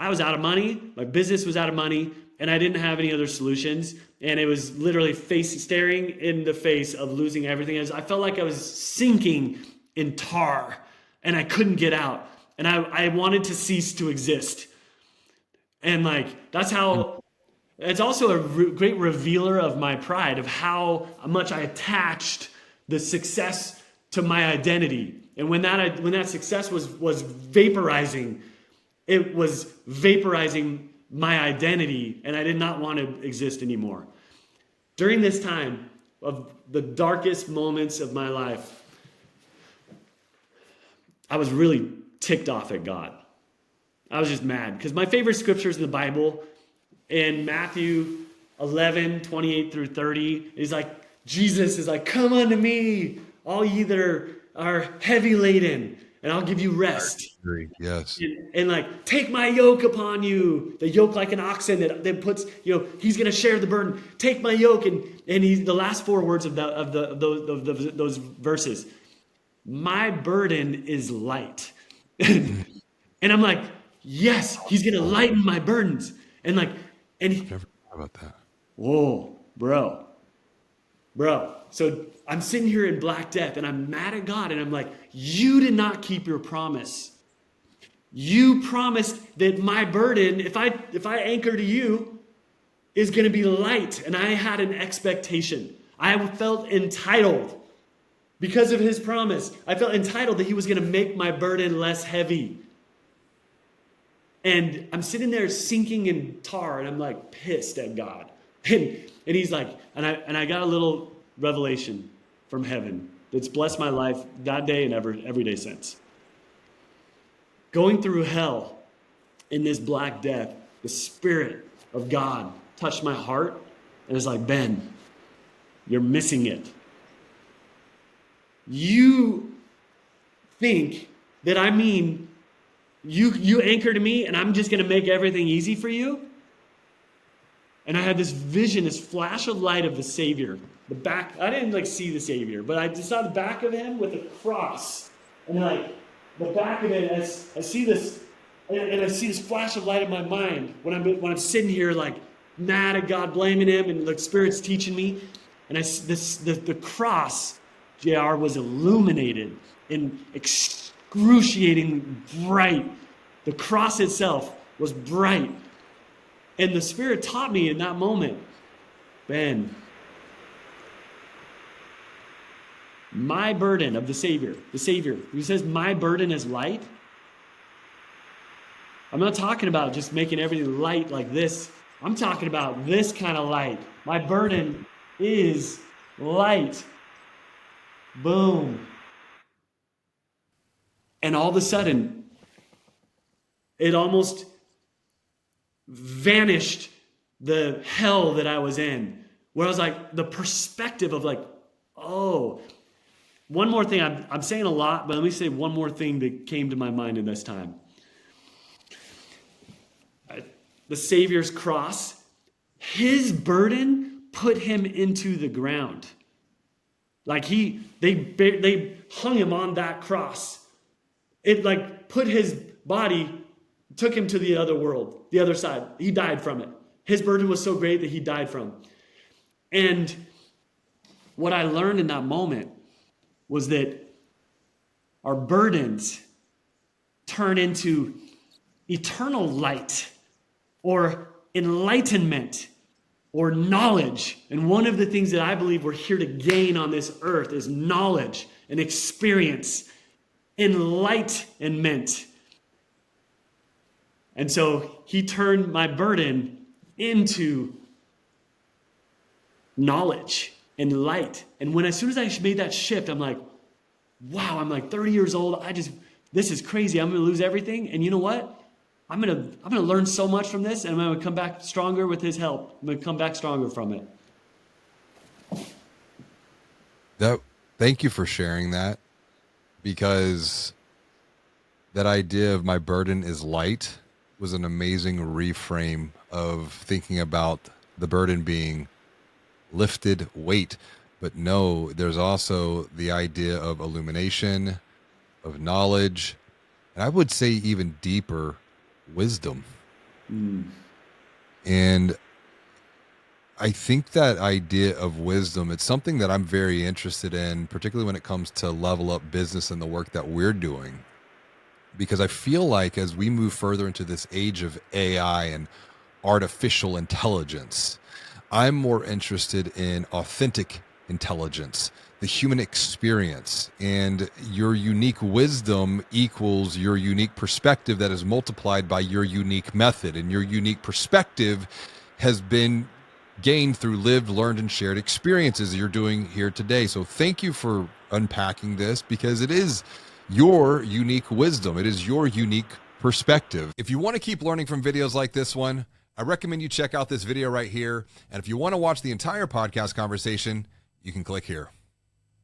I was out of money. My business was out of money, and I didn't have any other solutions. And it was literally staring in the face of losing everything. I felt like I was sinking in tar, and I couldn't get out. And I wanted to cease to exist. And like, that's how, it's also a great revealer of my pride, of how much I attached the success to my identity. And when that success was vaporizing, it was vaporizing my identity, and I did not want to exist anymore. During this time of the darkest moments of my life, I was really ticked off at God. I was just mad because my favorite scriptures in the Bible, in Matthew 11:28 through 30, is like, Jesus is like, come unto me, all ye that are heavy laden, and I'll give you rest. Yes. And like, take my yoke upon you, the yoke like an oxen that puts, he's going to share the burden. Take my yoke. And the last four words of those verses, my burden is light. And I'm like, yes, he's going to lighten my burdens. And like, and I've never thought about that. Whoa, bro. So I'm sitting here in Black Death, and I'm mad at God, and I'm like, you did not keep your promise. You promised that my burden, if I anchor to you, is going to be light. And I had an expectation. I felt entitled because of his promise. I felt entitled that he was going to make my burden less heavy. And I'm sitting there sinking in tar, and I'm like pissed at God. And he's like, and I got a little revelation from heaven that's blessed my life that day and every day since. Going through hell in this Black Death, the Spirit of God touched my heart and it's like, Ben, you're missing it. You think that you anchor to me and I'm just going to make everything easy for you? And I had this vision, this flash of light of the Savior. The back, I didn't see the Savior, but I just saw the back of him with a cross. And the back of it, I see this, and I see this flash of light in my mind when I'm sitting here mad at God, blaming him, and the Spirit's teaching me. And the cross, JR, was illuminated in excruciating bright. The cross itself was bright. And the Spirit taught me in that moment, Ben, my burden of the Savior, who says my burden is light. I'm not talking about just making everything light like this. I'm talking about this kind of light. My burden is light. Boom. And all of a sudden, it almost vanished the hell that I was in, where I was like, the perspective of oh. One more thing, I'm saying a lot, but let me say one more thing that came to my mind in this time. The Savior's cross, his burden put him into the ground. They hung him on that cross. It put his body, took him to the other world, the other side. He died from it. His burden was so great that he died from. And what I learned in that moment was that our burdens turn into eternal light or enlightenment or knowledge. And one of the things that I believe we're here to gain on this earth is knowledge and experience, enlightenment. And so he turned my burden into knowledge and light. And as soon as I made that shift, I'm like, wow, I'm 30 years old. This is crazy. I'm going to lose everything. And you know what? I'm going to learn so much from this, and I'm going to come back stronger with his help. I'm going to come back stronger from it. Thank you for sharing that, because that idea of my burden is light was an amazing reframe of thinking about the burden being lifted weight. But no, there's also the idea of illumination, of knowledge, and I would say even deeper, wisdom. And I think that idea of wisdom, it's something that I'm very interested in, particularly when it comes to level up business and the work that we're doing. Because I feel like as we move further into this age of AI and artificial intelligence, I'm more interested in authentic intelligence, the human experience, and your unique wisdom equals your unique perspective that is multiplied by your unique method. And your unique perspective has been gained through lived, learned, and shared experiences you're doing here today. So thank you for unpacking this, because it is your unique wisdom. It is your unique perspective. If you want to keep learning from videos like this one, I recommend you check out this video right here. And if you want to watch the entire podcast conversation, you can click here.